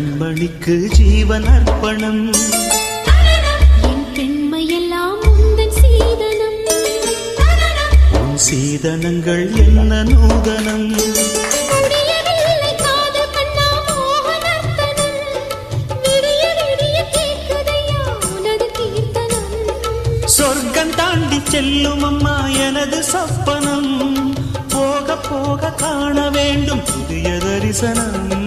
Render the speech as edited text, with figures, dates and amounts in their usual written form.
கண்மணிக்கு ஜீவன் அர்ப்பணம் என் பெண்மையெல்லாம் உந்தன் சீதனம் உன் சீதனங்கள் என்ன நூதனம் முடியவில்லை காதல் கண்ணா மோகனர்த்தனம் விடிய விடிய கேட்குதையா உனது கீர்த்தனம் சொர்க்கம் தாண்டி செல்லும் அம்மா எனது சொப்பனம் போக போக காண வேண்டும் புதிய தரிசனம்